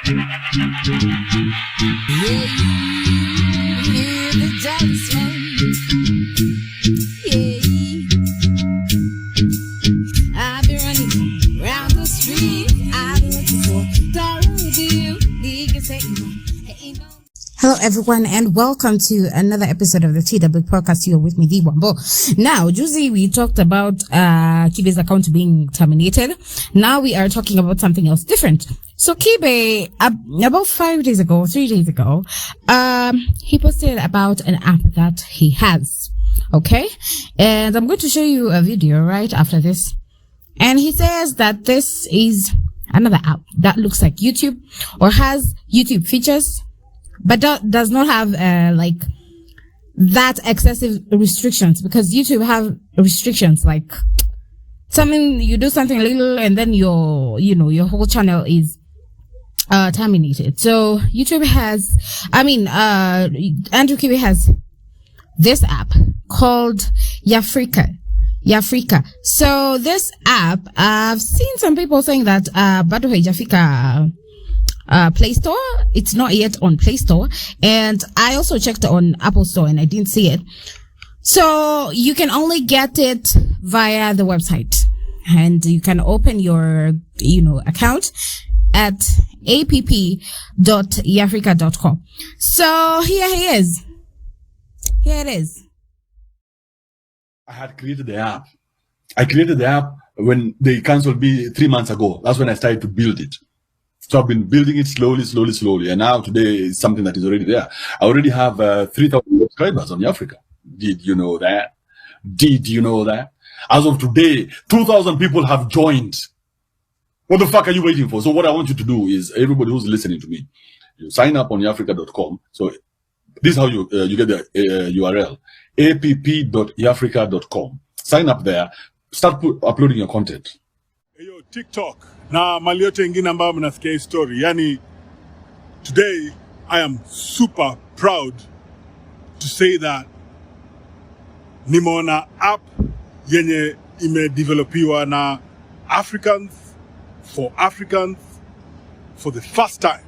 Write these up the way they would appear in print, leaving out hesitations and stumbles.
the jolly swing. Yeah, I've been running round the street. I've been looking for darling with you. Niggas say, hey, no. Hello everyone and welcome to another episode of the TW podcast. You're with me, the Wambo. Now, Juicy, we talked about Kibe's account being terminated. Now we are talking about something else different. So Kibe, about 3 days ago, he posted about an app that he has. Okay? And I'm going to show you a video right after this. And he says that this is another app that looks like YouTube or has YouTube features, but does not have like that excessive restrictions, because YouTube have restrictions like something, you do something little and then your whole channel is terminated. So YouTube has, Andrew Kibe has this app called Yafrika. So this app, I've seen some people saying that bado haijafika Play Store. It's not yet on Play Store, and I also checked on Apple Store and I didn't see it. So you can only get it via the website, and you can open your account at app.yafrika.com. So here it is. I had created the app. I created the app when they canceled me 3 months ago. That's when I started to build it. So I've been building it slowly. And now today is something that is already there. I already have 3,000 subscribers on Africa. Did you know that? As of today, 2,000 people have joined. What the fuck are you waiting for? So what I want you to do is, everybody who's listening to me, you sign up on yafrika.com. So this is how you get the URL, app.yafrika.com. Sign up there. Start uploading your content. Yo, TikTok na mali yote ingine ambayo mnasikia hii story. Yani, today I am super proud to say that nimeona app yenye imedevelopiwa na Africans for the first time.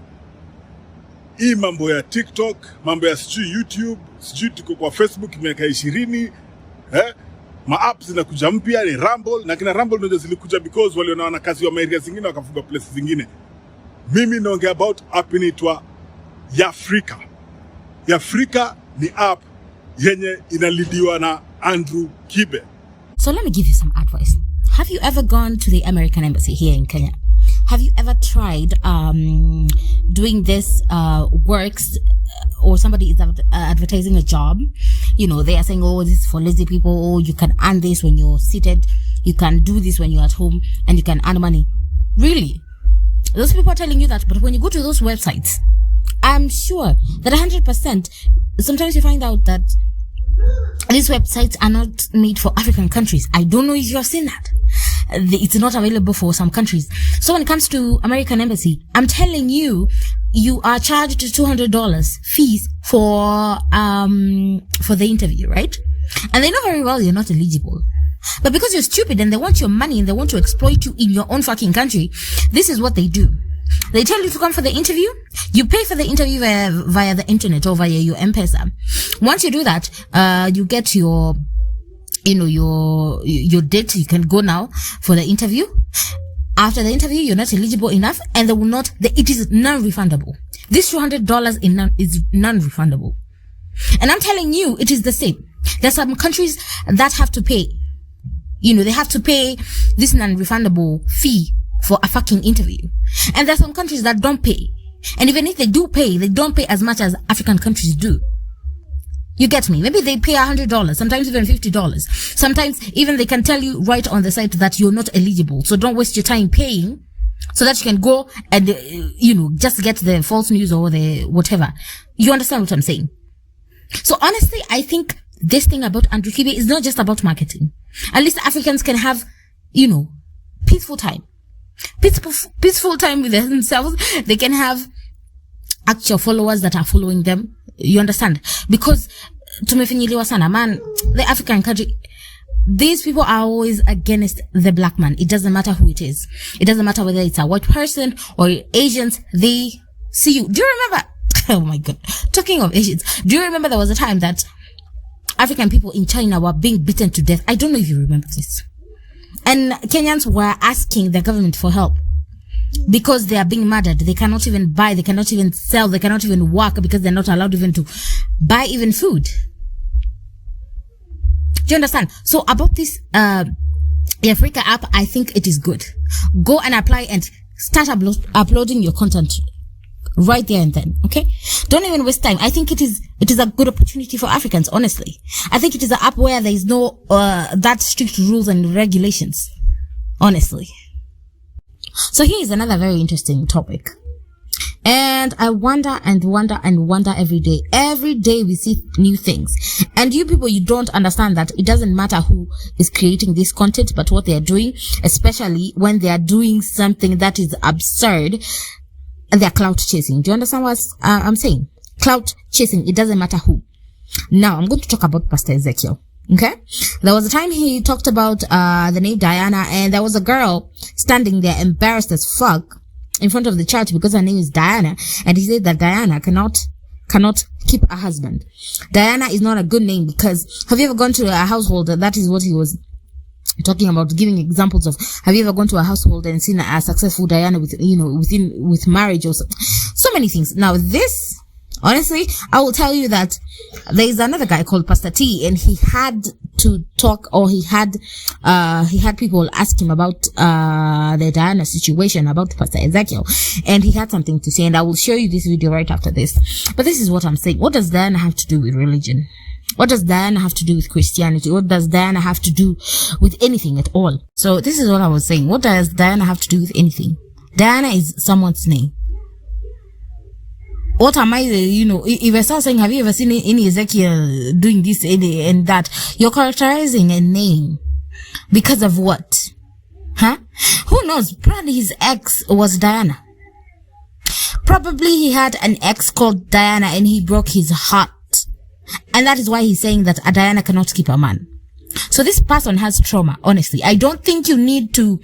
Hii mambo ya TikTok, mambo ya sijui YouTube, sijui tuko kwa Facebook miaka 20, ma-apps zinakuja mpya ni Rumble, na kina Rumble ndio zilikuja because waliona wanakazi wa Amerika zingine wakafunga places zingine. Mimi naongea about app inaitwa Yafrika. Yafrika ni app yenye inalidiwa na Andrew Kibe. So let me give you some advice. Have you ever gone to the American embassy here in Kenya? Have you ever tried doing this works, or somebody is advertising a job? They are saying, oh, this is for lazy people. Oh, you can earn this when you're seated. You can do this when you're at home, and you can earn money. Really? Those people are telling you that, but when you go to those websites, I'm sure that 100%, sometimes you find out that these websites are not made for African countries. I don't know if you have seen that. It's not available for some countries. So when it comes to American embassy, I'm telling you, you are charged $200 fees for the interview, right? And they know very well you're not eligible. But because you're stupid and they want your money and they want to exploit you in your own fucking country, this is what they do. They tell you to come for the interview. You pay for the interview via the internet or via your M-Pesa. Once you do that, you get your date. You can go now for the interview. After the interview, you're not eligible enough, and it is non-refundable. This $200 is non-refundable. And I'm telling you, it is the same. There's some countries that have to pay. They have to pay this non-refundable fee for a fucking interview. And there's some countries that don't pay. And even if they do pay, they don't pay as much as African countries do. You get me? Maybe they pay $100, sometimes even $50. Sometimes even they can tell you right on the site that you're not eligible. So don't waste your time paying so that you can go and, just get the false news or the whatever. You understand what I'm saying? So honestly, I think this thing about Andrew Kibe is not just about marketing. At least Africans can have, peaceful time. Peaceful time with themselves. They can have actual followers that are following them. You understand? Because tumefinyiliwa sana, man, the African country, these people are always against the black man. It doesn't matter who it is. It doesn't matter whether it's a white person or Asians. They see you. Do you remember? Oh my God. Talking of Asians, do you remember there was a time that African people in China were being beaten to death? I don't know if you remember this. And Kenyans were asking the government for help because they are being murdered. They cannot even buy, they cannot even sell, they cannot even work because they're not allowed even to buy even food. Do you understand? So about this Africa app, I think it is good. Go and apply and start uploading your content right there and then. Okay, don't even waste time. I think it is a good opportunity for Africans. Honestly, I think it is an app where there is no that strict rules and regulations. Honestly, so here is another very interesting topic. And I wonder and wonder and wonder every day. Every day we see new things. And you people, you don't understand that it doesn't matter who is creating this content, but what they are doing, especially when they are doing something that is absurd, and they're clout chasing. Do you understand what I'm saying? Clout chasing. It doesn't matter who. Now, I'm going to talk about Pastor Ezekiel. Okay? There was a time he talked about the name Diana, and there was a girl standing there embarrassed as fuck in front of the church because her name is Diana, and he said that Diana cannot keep a husband. Diana is not a good name because have you ever gone to a household? That is what he was talking about, giving examples of. Have you ever gone to a household and seen a successful Diana with marriage or so many things? Now this, honestly, I will tell you that there is another guy called Pastor T, and he had to talk, or he had people ask him about the Diana situation, about Pastor Ezekiel, and he had something to say, and I will show you this video right after this. But this is what I'm saying. What does Diana have to do with religion? What does Diana have to do with Christianity? What does Diana have to do with anything at all? So this is what I was saying. What does Diana have to do with anything? Diana is someone's name. What am I, if I start saying, have you ever seen any Ezekiel doing this and that? You're characterizing a name. Because of what? Huh? Who knows? Probably his ex was Diana. Probably he had an ex called Diana and he broke his heart. And that is why he's saying that a Diana cannot keep a man. So this person has trauma, honestly. I don't think you need to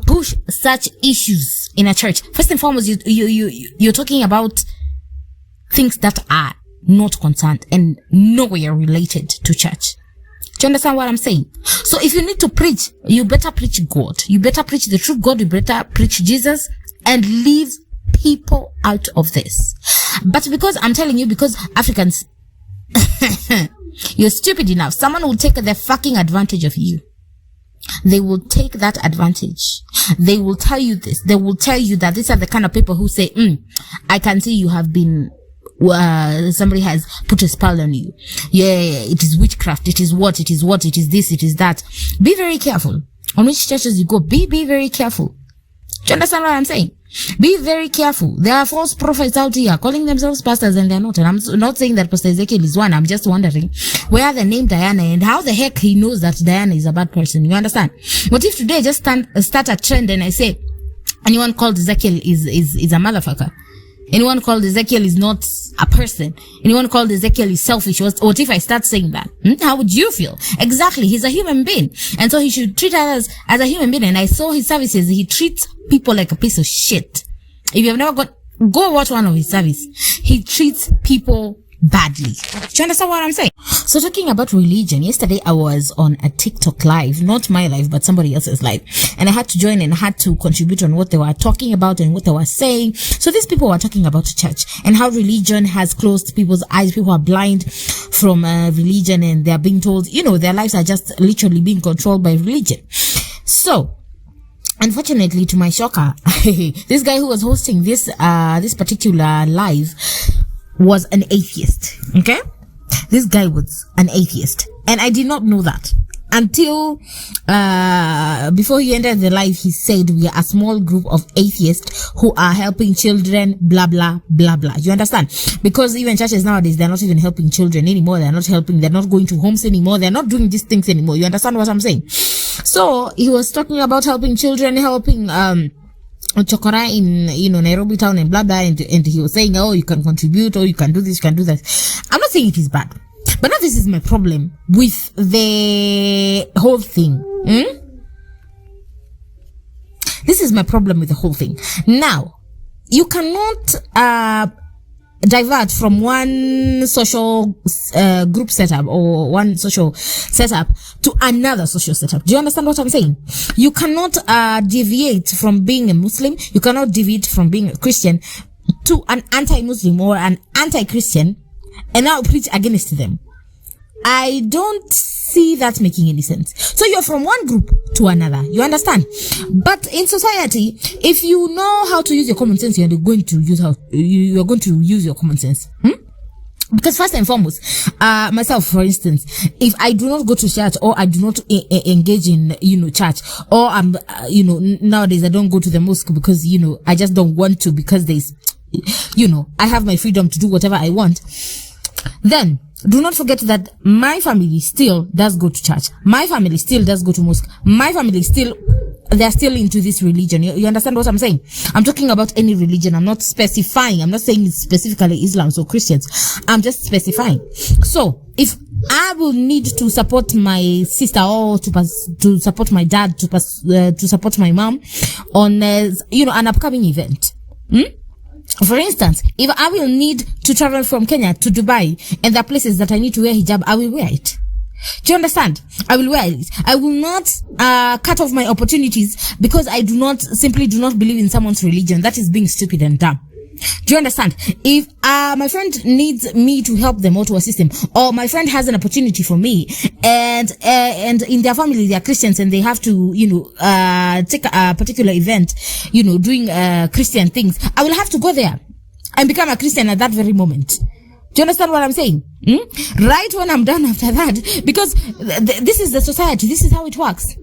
push such issues in a church. First and foremost, you're talking about things that are not concerned and nowhere related to church. Do you understand what I'm saying? So if you need to preach, you better preach God. You better preach the true God. You better preach Jesus and leave people out of this. But because I'm telling you, because Africans, you're stupid enough, someone will take the fucking advantage of you. They will take that advantage. They will tell you this. They will tell you that these are the kind of people who say, I can see you have been, somebody has put a spell on you. Yeah, it is witchcraft. It is what, it is this, it is that. Be very careful. On which churches you go, be very careful. Do you understand what I'm saying? Be very careful. There are false prophets out here calling themselves pastors and they're not. And I'm not saying that Pastor Ezekiel is one. I'm just wondering where the name Diana and how the heck he knows that Diana is a bad person. You understand? What if today I just start a trend and I say anyone called Ezekiel is a motherfucker? Anyone called Ezekiel is not a person. Anyone called Ezekiel is selfish. What if I start saying that? How would you feel? Exactly. He's a human being. And so he should treat others as a human being. And I saw his services. He treats people like a piece of shit. If you have never go watch one of his services. He treats people badly. Do you understand what I'm saying? So talking about religion, yesterday I was on a TikTok live, not my live, but somebody else's live. And I had to join and I had to contribute on what they were talking about and what they were saying. So these people were talking about church and how religion has closed people's eyes. People are blind from religion and they're being told, their lives are just literally being controlled by religion. So, unfortunately, to my shocker, this guy who was hosting this particular live was an atheist. Okay? This guy was an atheist. And I did not know that. Until, before he ended the live, he said, we are a small group of atheists who are helping children, blah, blah, blah, blah. You understand? Because even churches nowadays, they're not even helping children anymore. They're not going to homes anymore. They're not doing these things anymore. You understand what I'm saying? So, he was talking about helping children, helping, Chokora in, Nairobi town and blah, blah. And he was saying, oh, you can contribute, or you can do this, you can do that. I'm not saying it is bad. But now this is my problem with the whole thing. This is my problem with the whole thing. Now, you cannot divert from one social group setup or one social setup to another social setup. Do you understand what I'm saying? You cannot deviate from being a Muslim. You cannot deviate from being a Christian to an anti-Muslim or an anti-Christian and now preach against them. I don't see that making any sense. So you're from one group to another. You understand? But in society, if you know how to use your common sense, you're going to use your common sense. Because first and foremost, myself, for instance, if I do not go to church or I do not engage in, church, or I'm, nowadays I don't go to the mosque because, I just don't want to, because there's, I have my freedom to do whatever I want. Then, do not forget that my family still does go to church. My family still does go to mosque. My family they're still into this religion. You understand what I'm saying? I'm talking about any religion. I'm not specifying. I'm not saying it's specifically Islam or Christians. I'm just specifying. So, if I will need to support my sister or to support my dad, to support my mom on, an upcoming event. For instance, if I will need to travel from Kenya to Dubai and there are places that I need to wear hijab, I will wear it. Do you understand? I will wear it. I will not cut off my opportunities because I simply do not believe in someone's religion. That is being stupid and dumb. Do you understand? If my friend needs me to help them or to assist them, or my friend has an opportunity for me, and in their family they are Christians and they have to take a particular event, doing Christian things, I will have to go there and become a Christian at that very moment. Do you understand what I'm saying? Right when I'm done after that, because this is the society, this is how it works.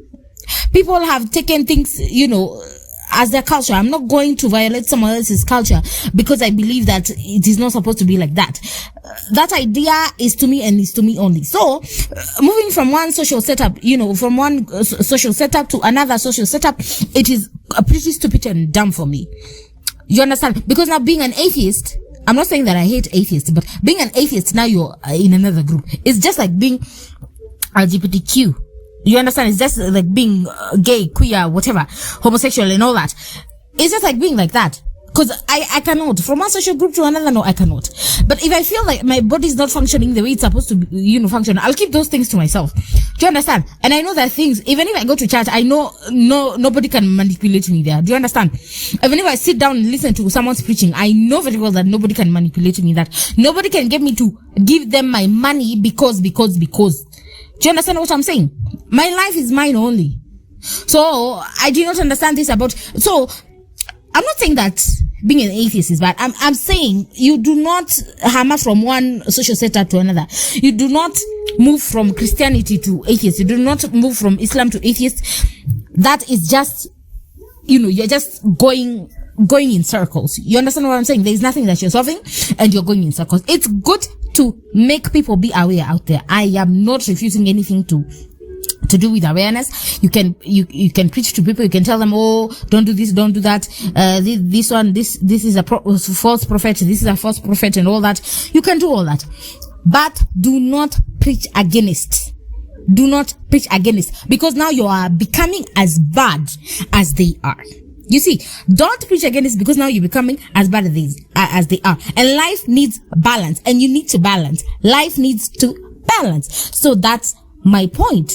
People have taken things, as their culture. I'm not going to violate someone else's culture because I believe that it is not supposed to be like that. That idea is to me and is to me only. So, moving from one social setup, from one social setup to another social setup, it is pretty stupid and dumb for me. You understand? Because now being an atheist, I'm not saying that I hate atheists, but being an atheist, now you're in another group. It's just like being LGBTQ. You understand? It's just like being gay, queer, whatever, homosexual and all that. It's just like being like that. Cause I cannot. From one social group to another, no, I cannot. But if I feel like my body is not functioning the way it's supposed to, function, I'll keep those things to myself. Do you understand? And I know that things, even if I go to church, I know nobody can manipulate me there. Do you understand? Even if I sit down and listen to someone's preaching, I know very well that nobody can manipulate me, that nobody can get me to give them my money because. Do you understand what I'm saying? My life is mine only. So, I do not understand this so, I'm not saying that being an atheist is bad. I'm saying you do not hammer from one social setup to another. You do not move from Christianity to atheist. You do not move from Islam to atheist. That is just, you're just going in circles. You understand what I'm saying? There is nothing that you're solving and you're going in circles. It's good to make people be aware out there. I am not refusing anything to do with awareness. You can preach to people. You can tell them, oh, don't do this, don't do that. This is a false prophet. This is a false prophet and all that. You can do all that. But do not preach against. Do not preach against. Because now you are becoming as bad as they are. You see, don't preach against because now you're becoming as bad as they are. And life needs balance. And you need to balance. Life needs to balance. So that's my point.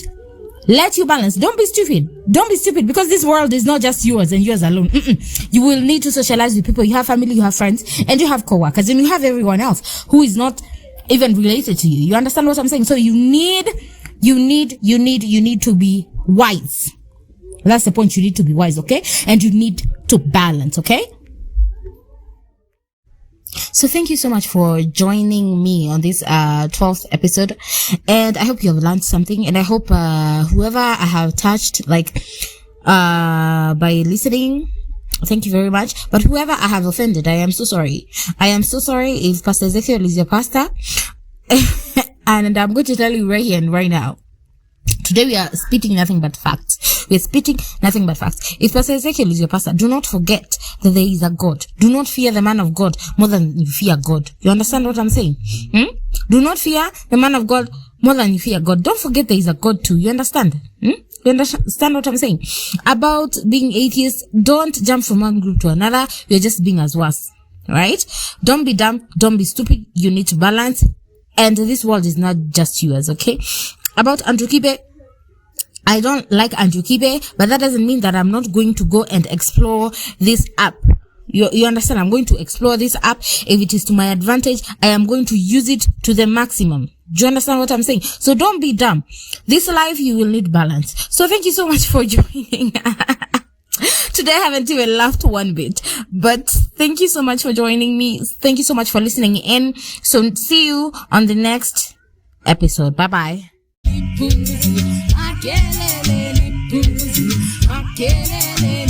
Let you balance. Don't be stupid. Don't be stupid because this world is not just yours and yours alone. You will need to socialize with people. You have family, you have friends, and you have co-workers, and you have everyone else who is not even related to you. You understand what I'm saying? So you need to be wise. That's the point. You need to be wise, okay? And you need to balance, okay? So thank you so much for joining me on this 12th episode, and I hope you have learned something, and I hope whoever I have touched by listening, thank you very much. But whoever I have offended, I am so sorry. I am so sorry if Pastor Ezekiel is your pastor. And I'm going to tell you right here and right now, today we are spitting nothing but facts. We're spitting nothing but facts. If Pastor Ezekiel is your pastor, do not forget that there is a God. Do not fear the man of God more than you fear God. You understand what I'm saying? Do not fear the man of God more than you fear God. Don't forget there is a God too. You understand? You understand what I'm saying? About being atheist, don't jump from one group to another. You're just being as worse. Right? Don't be dumb. Don't be stupid. You need to balance. And this world is not just yours, okay? About Andrew Kibe, I don't like Andrew Kibe, but that doesn't mean that I'm not going to go and explore this app. You understand? I'm going to explore this app. If it is to my advantage, I am going to use it to the maximum. Do you understand what I'm saying? So don't be dumb. This life, you will need balance. So thank you so much for joining. Today I haven't even laughed one bit, but thank you so much for joining me. Thank you so much for listening in. So see you on the next episode. Bye bye. Makelele,